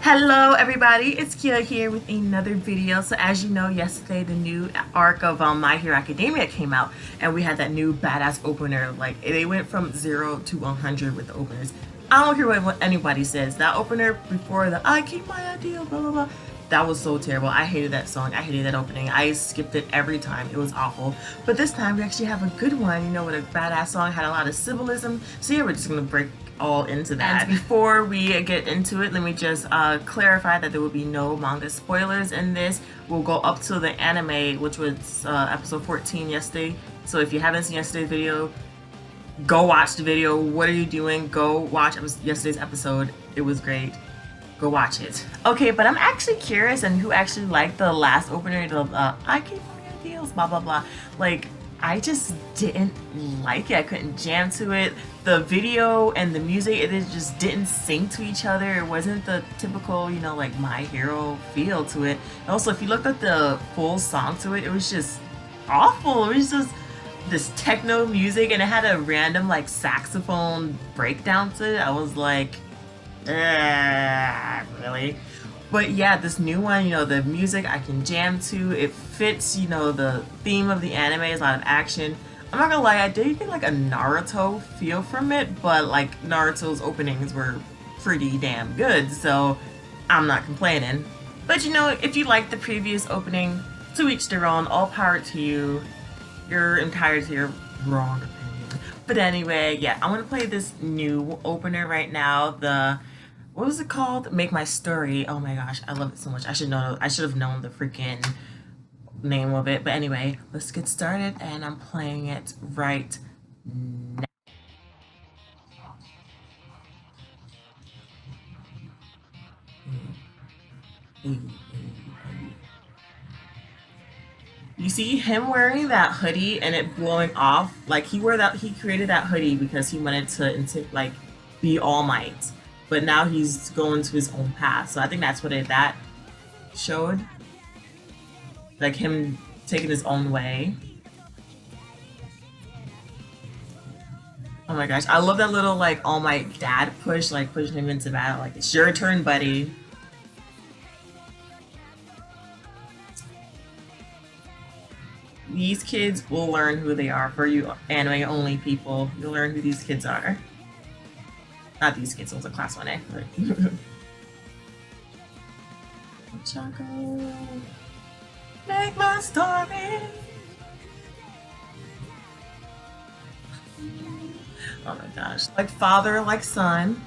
Hello everybody, it's Kia here with another video. So as you know, yesterday the new arc of My Hero Academia came out and we had that new badass opener. Like, they went from 0 to 100 with the openers. I don't care what anybody says. That opener before the I keep my ideal blah blah blah, that was so terrible. I hated that song. I hated that opening. I skipped it every time. It was awful. But this time we actually have a good one, you know, with a badass song, had a lot of symbolism. So yeah, we're just gonna break all into that. And before we get into it, let me just clarify that there will be no manga spoilers in this. We'll go up to the anime, which was episode 14 yesterday. So if you haven't seen yesterday's video, go watch the video. What are you doing? Go watch yesterday's episode. It was great. Go watch it. Okay, but I'm actually curious and who actually liked the last opener, the I keep my ideals, blah blah blah. Like, I just didn't like it. I couldn't jam to it. The video and the music, it just didn't sync to each other. It wasn't the typical, you know, like My Hero feel to it. And also, if you looked at the full song to it, it was just awful. It was just this techno music and it had a random like saxophone breakdown to it. I was like, really? But yeah, this new one, you know, the music I can jam to. It fits, you know, the theme of the anime. Is a lot of action. I'm not gonna lie, I did get like a Naruto feel from it, but like Naruto's openings were pretty damn good, so I'm not complaining. But you know, if you like the previous opening, to each their own, all power to you. You're entitled to your wrong opinion. But anyway, yeah, I want to play this new opener right now. What was it called? Make My Story. Oh my gosh, I love it so much. I should have known the freaking name of it. But anyway, let's get started, and I'm playing it right now. You see him wearing that hoodie and it blowing off. Like, he created that hoodie because he wanted to like be All Might. But now he's going to his own path. So I think that's what that showed. Like, him taking his own way. Oh my gosh, I love that little like All Might dad push, like pushing him into battle. Like, it's your turn, buddy. These kids will learn who they are. For you anime only people, you'll learn who these kids are. Not these kids, it was a class 1A. But Choco, make my story. Oh my gosh. Like father, like son.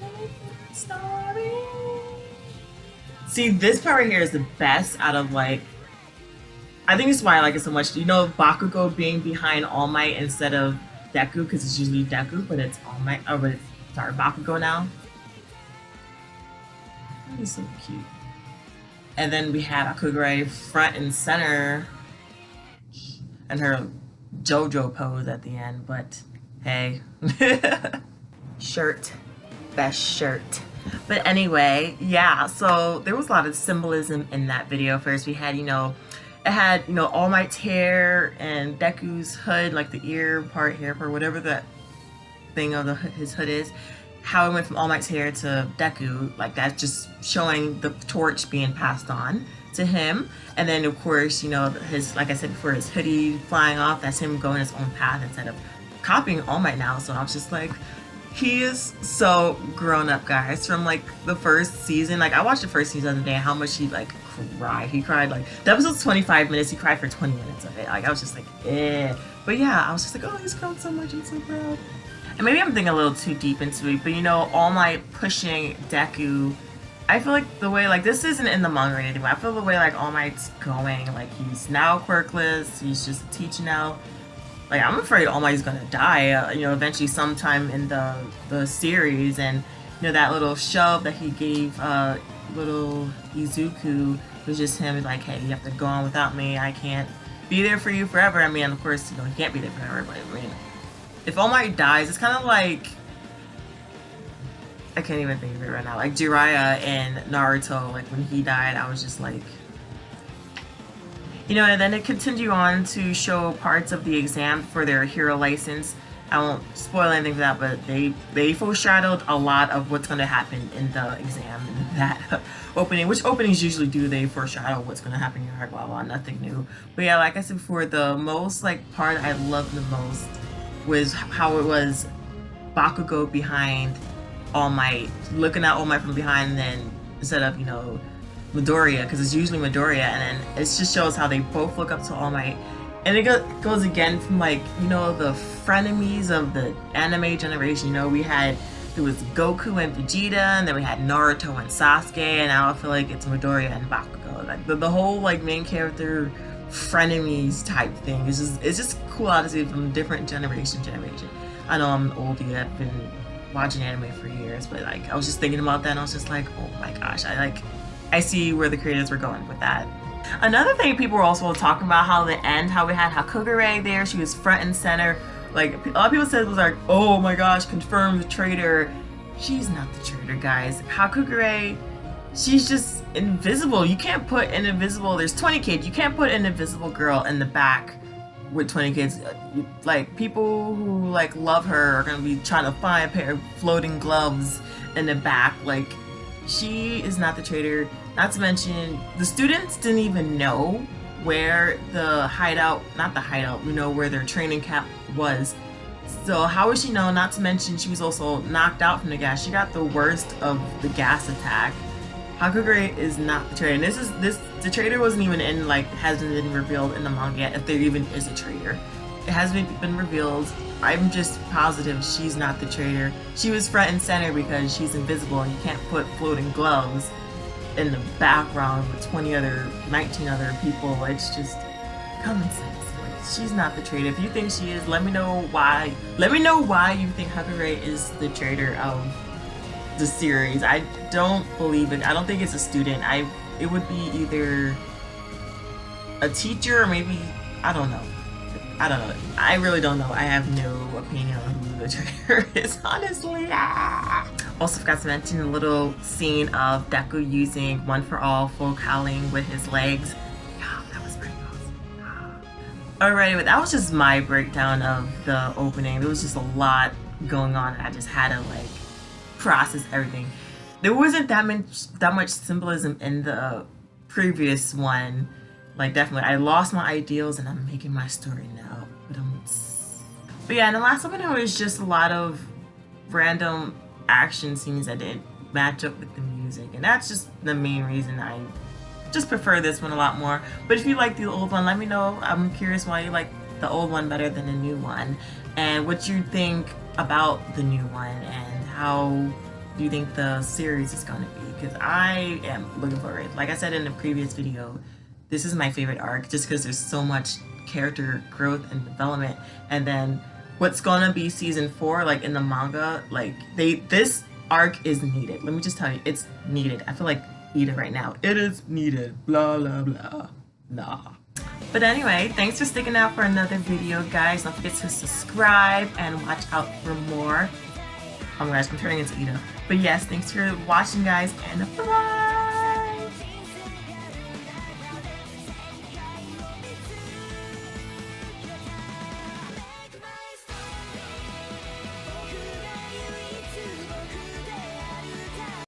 Make my story. See, this part right here is the best out of like, I think this is why I like it so much. You know, Bakugo being behind All Might instead of Deku, because it's usually Deku, but it's All Might. Oh, but it's, sorry, Bakugo now. He's so cute. And then we have Akugure front and center, and her JoJo pose at the end. But hey, shirt, best shirt. But anyway, yeah, so there was a lot of symbolism in that video. First we had, you know, it had, you know, All Might's hair and Deku's hood, like the ear part, hair part, whatever that thing of his hood is. How it went from All Might's hair to Deku, like that's just showing the torch being passed on to him. And then of course, you know, his, like I said before, his hoodie flying off, that's him going his own path instead of copying All Might now. So I was just like, he is so grown up, guys. From like the first season, like I watched the first season the other day, how much he like cried. He cried like, the episode's 25 minutes, he cried for 20 minutes of it. Like, I was just like, eh. But yeah, I was just like, oh, he's grown so much, I'm so proud. And maybe I'm thinking a little too deep into it, but you know, All Might pushing Deku, I feel like the way, like, this isn't in the manga or anything, but I feel the way like All Might's going, like he's now quirkless, he's just a teacher now. Like, I'm afraid All Might's gonna die, you know, eventually sometime in the series. And, you know, that little shove that he gave little Izuku was just him like, hey, you have to go on without me. I can't be there for you forever. I mean, of course, you know, he can't be there forever, but I mean, if All Might dies, it's kind of like, I can't even think of it right now. Like Jiraiya in Naruto, like when he died, I was just like, you know, and then it continued on to show parts of the exam for their hero license. I won't spoil anything for that, but they foreshadowed a lot of what's going to happen in the exam in that opening, which openings usually do. They foreshadow what's going to happen. You're like, blah, blah, nothing new. But yeah, like I said before, the most like part I loved the most was how it was Bakugo behind All Might, looking at All Might from behind, and then instead of, you know, Midoriya, because it's usually Midoriya, and then it just shows how they both look up to All Might. And it goes again from, like, you know, the frenemies of the anime generation. You know, there was Goku and Vegeta, and then we had Naruto and Sasuke, and now I feel like it's Midoriya and Bakugo. Like the whole like main character frenemies type thing is just cool to see from different generation. I know I'm old, I've been watching anime for years, but like I was just thinking about that, and I was just like, oh my gosh, I see where the creators were going with that. Another thing people were also talking about, how we had Hakugure there. She was front and center. Like, a lot of people said it was like, oh my gosh, confirmed the traitor. She's not the traitor, guys. Hakugure, she's just invisible. You can't put an invisible, there's 20 kids. You can't put an invisible girl in the back with 20 kids. Like, people who like love her are gonna be trying to find a pair of floating gloves in the back. Like, she is not the traitor. Not to mention, the students didn't even know where the hideout, not the hideout, we know where their training camp was. So how would she know? Not to mention, she was also knocked out from the gas. She got the worst of the gas attack. Hakugure is not the traitor. And the traitor wasn't even in, like, hasn't been revealed in the manga yet, if there even is a traitor. It hasn't been revealed. I'm just positive she's not the traitor. She was front and center because she's invisible, and you can't put floating gloves in the background with 19 other people. It's just common sense. Like, she's not the traitor. If you think she is, let me know why. Let me know why you think Hakugure is the traitor of the series. I don't believe it. I don't think it's a student. It would be either a teacher or maybe, I don't know. I really don't know. I have no opinion on who the traitor is, honestly. Also forgot to mention a little scene of Deku using One for All full cowling with his legs. Yeah, that was pretty awesome. Alright, but that was just my breakdown of the opening. There was just a lot going on, and I just had to like process everything. There wasn't that much symbolism in the previous one. Like, definitely, I lost my ideals and I'm making my story now. But yeah, and the last opening was just a lot of random action scenes that didn't match up with the music, and that's just the main reason I just prefer this one a lot more. But if you like the old one, let me know. I'm curious why you like the old one better than the new one, and what you think about the new one, and how do you think the series is going to be, because I am looking forward. Like I said in the previous video, this is my favorite arc just because there's so much character growth and development. And then what's gonna be season 4, like in the manga, like this arc is needed. Let me just tell you, it's needed. I feel like eat it right now. It is needed. Blah blah blah. Nah. But anyway, thanks for sticking out for another video, guys. Don't forget to subscribe and watch out for more. Oh my gosh, I'm turning into Ida. But yes, thanks for watching, guys, and bye.